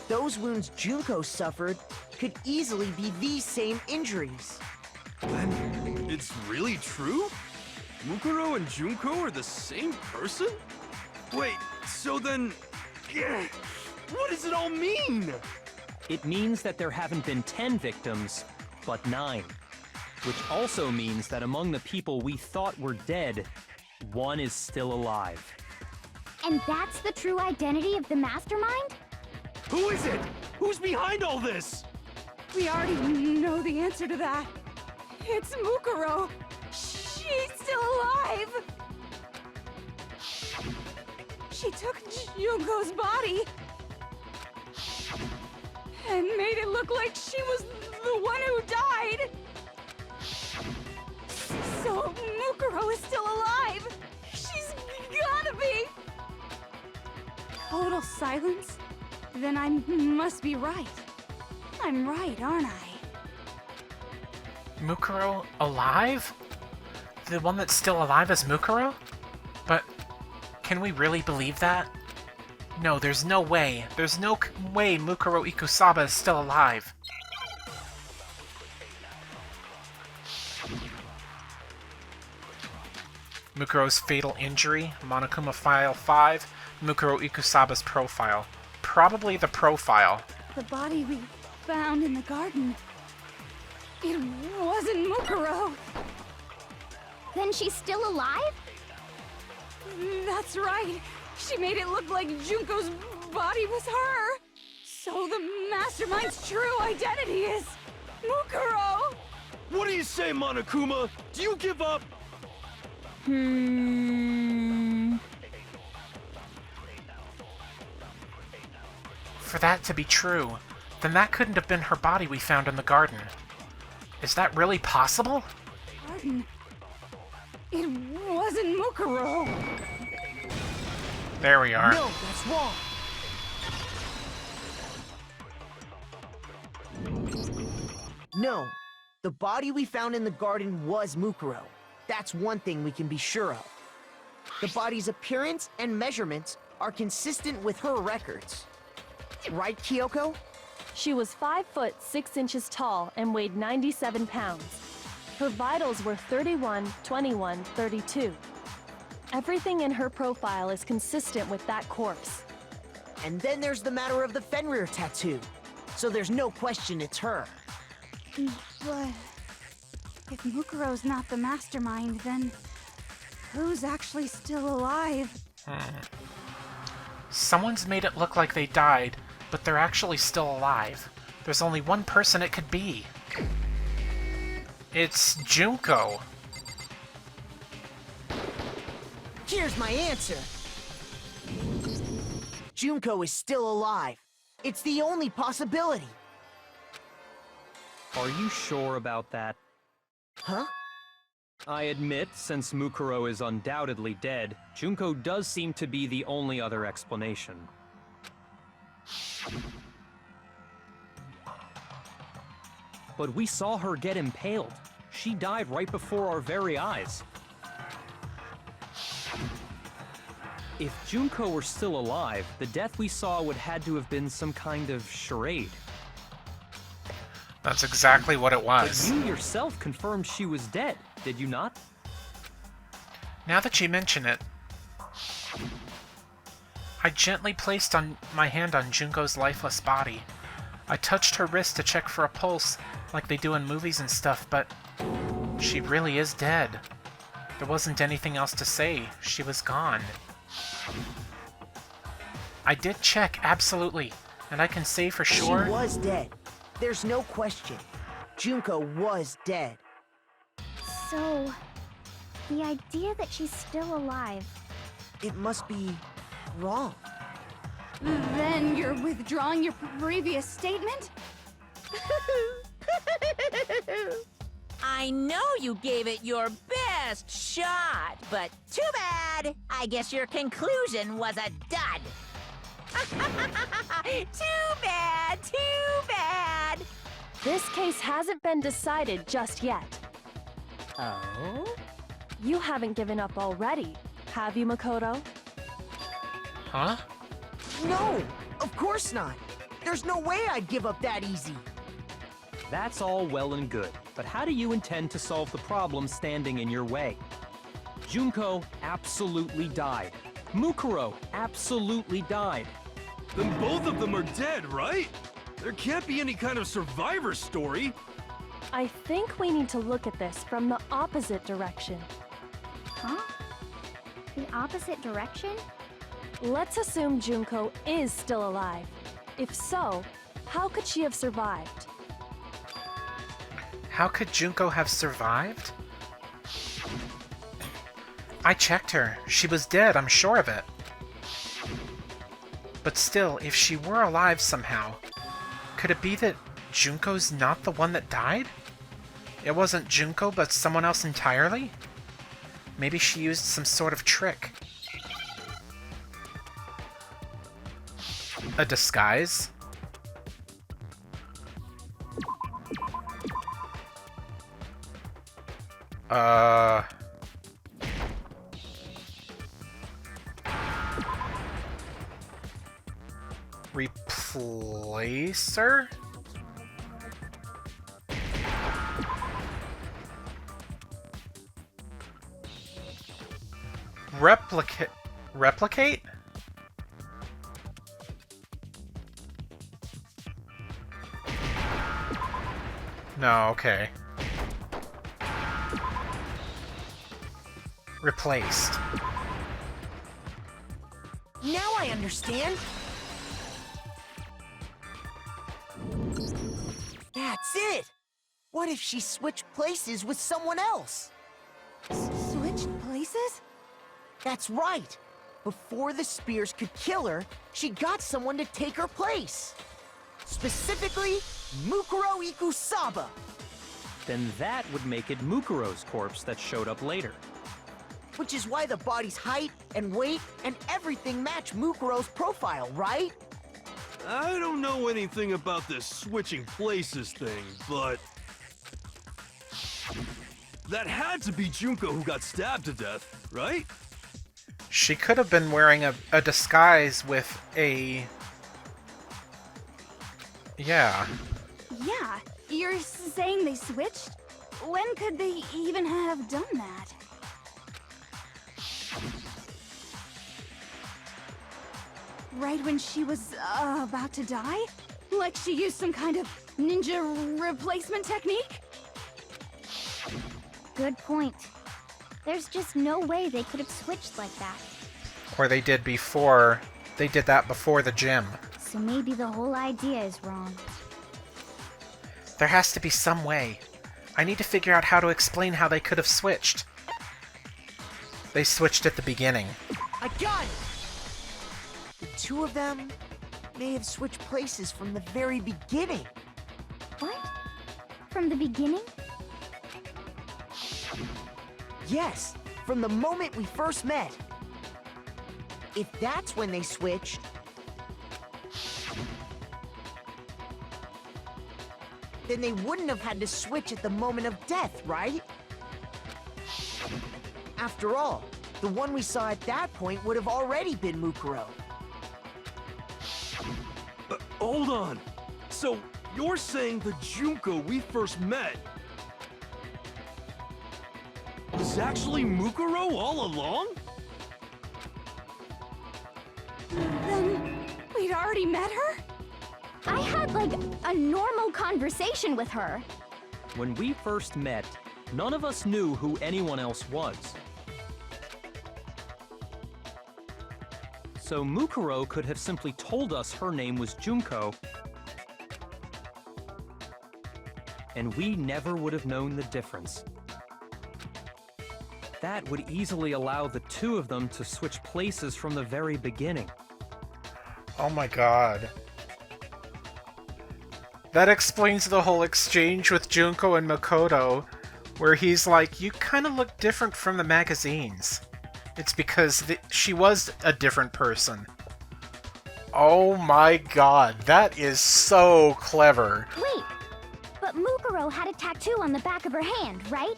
Those wounds Junko suffered could easily be these same injuries. Then it's really true? Mukuro and Junko are the same person? Wait, so then... what does it all mean? It means that there haven't been 10 victims, but 9. Which also means that among the people we thought were dead, one is still alive. And that's the true identity of the mastermind? Who is it? Who's behind all this? We already know the answer to that. It's Mukuro. She's still alive. She took Junko's body and made it look like she was the one who died. So Mukuro is still alive. She's gotta be. Total silence? Then I must be right. I'm right, aren't I? Mukuro alive? The one that's still alive is Mukuro? But can we really believe that? No, there's no way. There's no way Mukuro Ikusaba is still alive. Mukuro's fatal injury, Monokuma File 5, Mukuro Ikusaba's profile. Probably the profile. The body we found in the garden. It wasn't Mukuro. Then she's still alive? That's right. She made it look like Junko's body was her. So the mastermind's true identity is Mukuro. What do you say, Monokuma? Do you give up? For that to be true, then that couldn't have been her body we found in the garden. Is that really possible? Garden. It wasn't Mukuro. There we are. No, that's wrong. No, the body we found in the garden was Mukuro. That's one thing we can be sure of. The body's appearance and measurements are consistent with her records. Right, Kyoko? She was 5 foot 6 inches tall and weighed 97 pounds. Her vitals were 31, 21, 32. Everything in her profile is consistent with that corpse. And then there's the matter of the Fenrir tattoo. So there's no question it's her. But if Mukuro's not the mastermind, then who's actually still alive? Someone's made it look like they died, but they're actually still alive. There's only one person it could be. It's Junko. Here's my answer. Junko is still alive. It's the only possibility. Are you sure about that? Huh? I admit, since Mukuro is undoubtedly dead, Junko does seem to be the only other explanation. But we saw her get impaled. She died right before our very eyes. If Junko were still alive, the death we saw would had to have been some kind of charade. That's exactly what it But was. you yourself confirmed she was dead, did you not? Now that you mention it, I gently placed my hand on Junko's lifeless body. I touched her wrist to check for a pulse, like they do in movies and stuff, but she really is dead. There wasn't anything else to say. She was gone. I did check, absolutely. And I can say for sure... She was dead. There's no question. Junko was dead. So, the idea that she's still alive. It must be wrong. Then you're withdrawing your previous statement? I know you gave it your best shot, but too bad. I guess your conclusion was a dud. Too bad, too bad. This case hasn't been decided just yet. Oh? You haven't given up already, have you, Makoto? Huh? No, of course not. There's no way I'd give up that easy. That's all well and good, but how do you intend to solve the problem standing in your way? Junko absolutely died. Mukuro absolutely died. Then both of them are dead, right? There can't be any kind of survivor story. I think we need to look at this from the opposite direction. Huh? The opposite direction? Let's assume Junko is still alive. If so, how could she have survived? How could Junko have survived? I checked her. She was dead, I'm sure of it. But still, if she were alive somehow, could it be that Junko's not the one that died? It wasn't Junko, but someone else entirely? Maybe she used some sort of trick. A disguise? Replacer? Replicate? No, okay. Replaced. Now I understand. That's it. What if she switched places with someone else? Switched places? That's right. Before the spears could kill her, she got someone to take her place. Specifically, Mukuro Ikusaba. Then that would make it Mukuro's corpse that showed up later. Which is why the body's height and weight and everything match Mukuro's profile, right? I don't know anything about this switching places thing, but... that had to be Junko who got stabbed to death, right? She could have been wearing a disguise with a... Yeah. Yeah, you're saying they switched? When could they even have done that? Right when she was about to die? Like she used some kind of ninja replacement technique? Good point. There's just no way they could have switched like that. Or they did before... They did that before the gym. So maybe the whole idea is wrong. There has to be some way. I need to figure out how to explain how they could have switched. They switched at the beginning. I got it! The two of them may have switched places from the very beginning. What? From the beginning? Yes, from the moment we first met. If that's when they switched, then they wouldn't have had to switch at the moment of death, right? After all, the one we saw at that point would have already been Mukuro. Hold on. So, you're saying the Junko we first met was actually Mukuro all along? Then we'd already met her? I had, like, a normal conversation with her. When we first met, none of us knew who anyone else was. So Mukuro could have simply told us her name was Junko, and we never would have known the difference. That would easily allow the two of them to switch places from the very beginning. Oh my god. That explains the whole exchange with Junko and Makoto, where he's like, you kind of look different from the magazines. It's because she was a different person. Oh my god, that is so clever. Wait, but Mukuro had a tattoo on the back of her hand, right?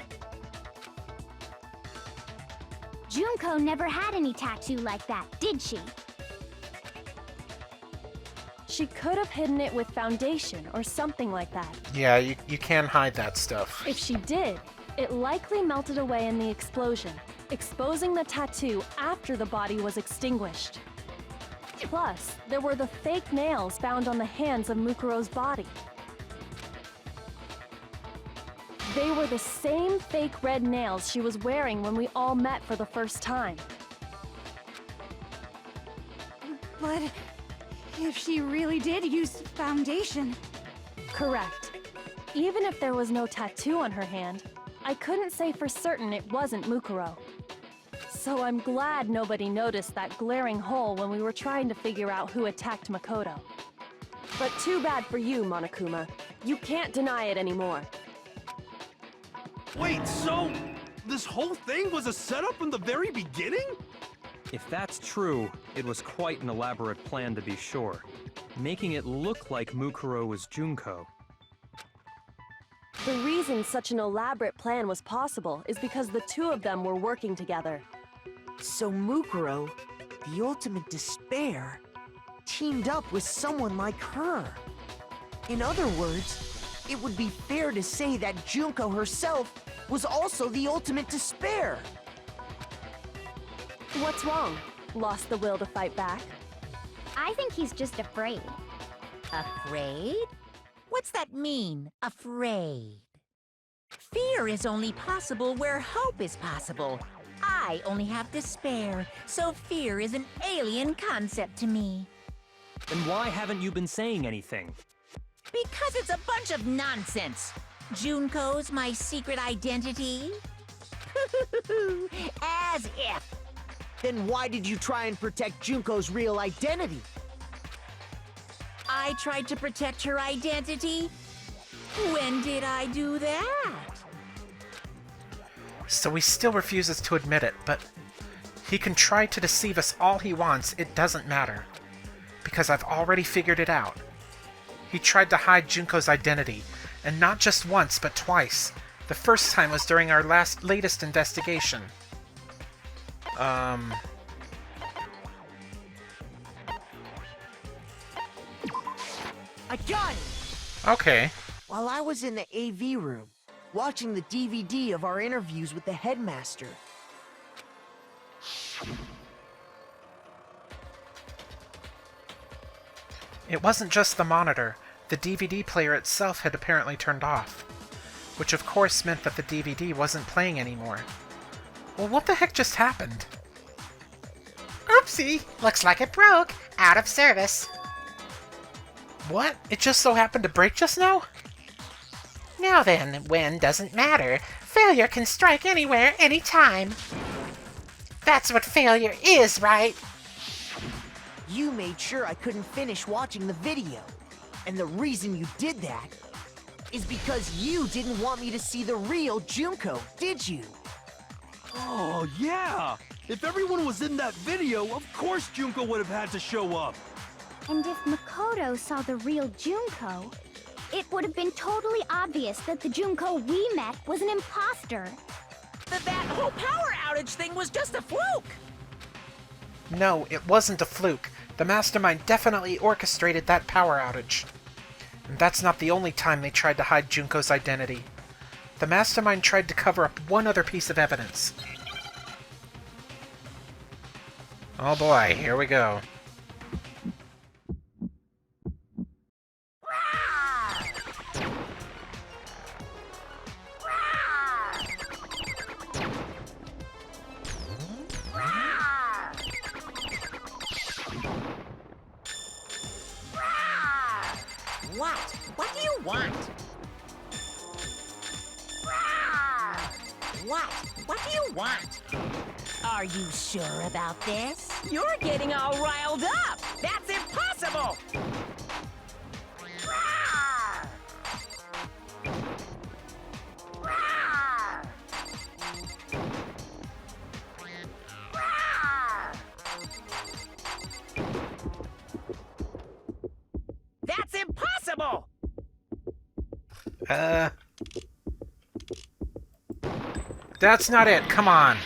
Junko never had any tattoo like that, did she? She could have hidden it with foundation or something like that. Yeah, you can hide that stuff. If she did, it likely melted away in the explosion, exposing the tattoo after the body was extinguished. Plus, there were the fake nails found on the hands of Mukuro's body. They were the same fake red nails she was wearing when we all met for the first time. But if she really did use foundation... Correct. Even if there was no tattoo on her hand, I couldn't say for certain it wasn't Mukuro. So I'm glad nobody noticed that glaring hole when we were trying to figure out who attacked Makoto. But too bad for you, Monokuma. You can't deny it anymore. Wait, so this whole thing was a setup from the very beginning? If that's true, it was quite an elaborate plan to be sure, making it look like Mukuro was Junko. The reason such an elaborate plan was possible is because the two of them were working together. So Mukuro, the ultimate despair, teamed up with someone like her. In other words, it would be fair to say that Junko herself was also the ultimate despair. What's wrong? Lost the will to fight back? I think he's just afraid. Afraid? What's that mean, afraid? Fear is only possible where hope is possible. I only have despair, so fear is an alien concept to me. Then why haven't you been saying anything? Because it's a bunch of nonsense. Junko's my secret identity? As if. Then why did you try and protect Junko's real identity? I tried to protect her identity? When did I do that? So he still refuses to admit it, but he can try to deceive us all he wants, it doesn't matter. Because I've already figured it out. He tried to hide Junko's identity, and not just once, but twice. The first time was during our latest investigation. I got it! Okay. While I was in the AV room, watching the DVD of our interviews with the headmaster. It wasn't just the monitor. The DVD player itself had apparently turned off. Which of course meant that the DVD wasn't playing anymore. Well, what the heck just happened? Oopsie! Looks like it broke. Out of service. What? It just so happened to break just now? Now then, when doesn't matter. Failure can strike anywhere, anytime. That's what failure is, right? You made sure I couldn't finish watching the video. And the reason you did that is because you didn't want me to see the real Junko, did you? Oh, yeah! If everyone was in that video, of course Junko would have had to show up. And if Makoto saw the real Junko, it would have been totally obvious that the Junko we met was an imposter. That whole power outage thing was just a fluke! No, it wasn't a fluke. The Mastermind definitely orchestrated that power outage. And that's not the only time they tried to hide Junko's identity. The Mastermind tried to cover up one other piece of evidence. Oh boy, here we go. want? Rawr! What? What do you want? Are you sure about this? You're getting all riled up! That's impossible! Rawr! Rawr! Rawr! That's impossible! That's not it. Come on.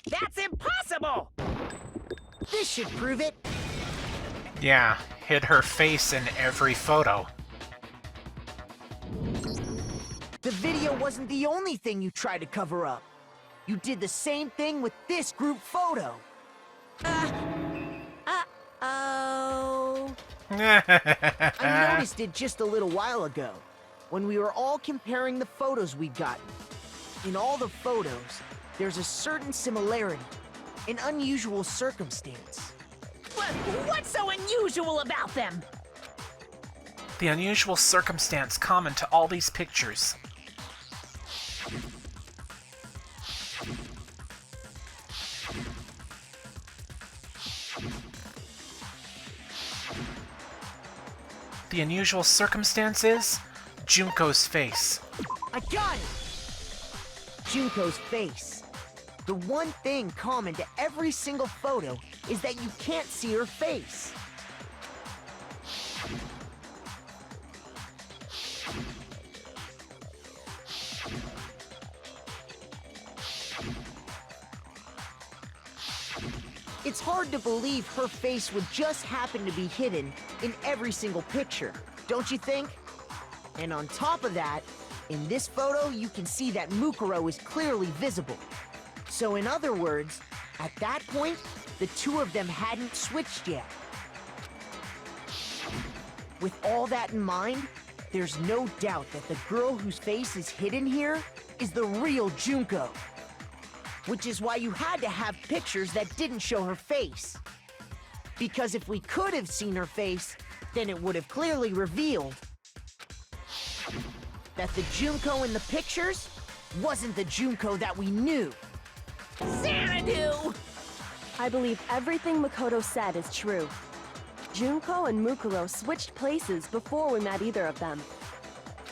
That's impossible! This should prove it. Yeah, hid her face in every photo. The video wasn't the only thing you tried to cover up. You did the same thing with this group photo. Oh. I noticed it just a little while ago, when we were all comparing the photos we'd gotten. In all the photos, there's a certain similarity, an unusual circumstance. What's so unusual about them? The unusual circumstance common to all these pictures. The unusual circumstance is Junko's face. I got it! Junko's face. The one thing common to every single photo is that you can't see her face. It's hard to believe her face would just happen to be hidden in every single picture, don't you think? And on top of that, in this photo you can see that Mukuro is clearly visible. So in other words, at that point, the two of them hadn't switched yet. With all that in mind, there's no doubt that the girl whose face is hidden here is the real Junko. Which is why you had to have pictures that didn't show her face. Because if we could have seen her face, then it would have clearly revealed that the Junko in the pictures wasn't the Junko that we knew. Xanadu! I believe everything Makoto said is true. Junko and Mukuro switched places before we met either of them.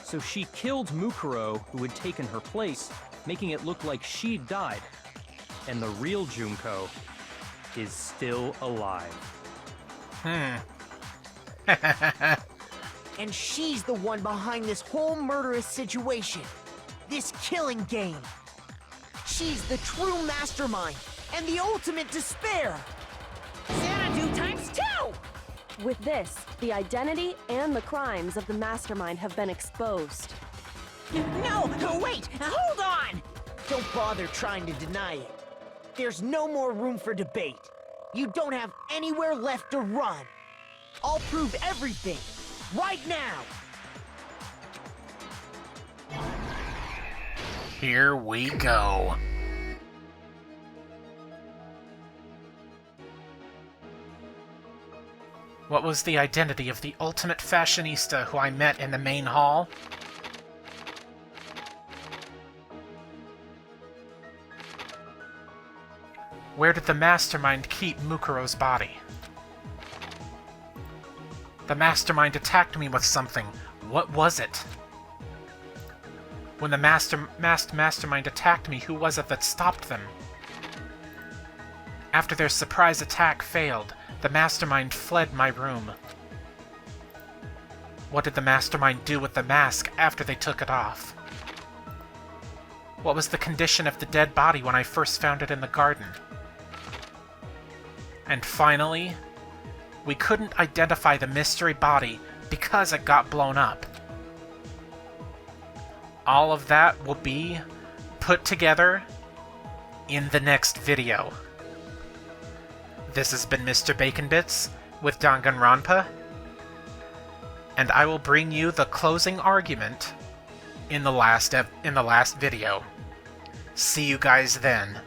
So she killed Mukuro, who had taken her place, making it look like she'd died. And the real Junko is still alive. And she's the one behind this whole murderous situation. This killing game. She's the true mastermind and the ultimate despair. Xanadu times 2! With this, the identity and the crimes of the mastermind have been exposed. No, wait, hold on! Don't bother trying to deny it. There's no more room for debate. You don't have anywhere left to run. I'll prove everything, right now. Here we go. What was the identity of the ultimate fashionista who I met in the main hall? Where did the mastermind keep Mukuro's body? The mastermind attacked me with something. What was it? When the mastermind attacked me, who was it that stopped them? After their surprise attack failed, the mastermind fled my room. What did the mastermind do with the mask after they took it off? What was the condition of the dead body when I first found it in the garden? And finally, we couldn't identify the mystery body because it got blown up. All of that will be put together in the next video. This has been Mr. Bacon Bits with Danganronpa, and I will bring you the closing argument in the last video. See you guys then.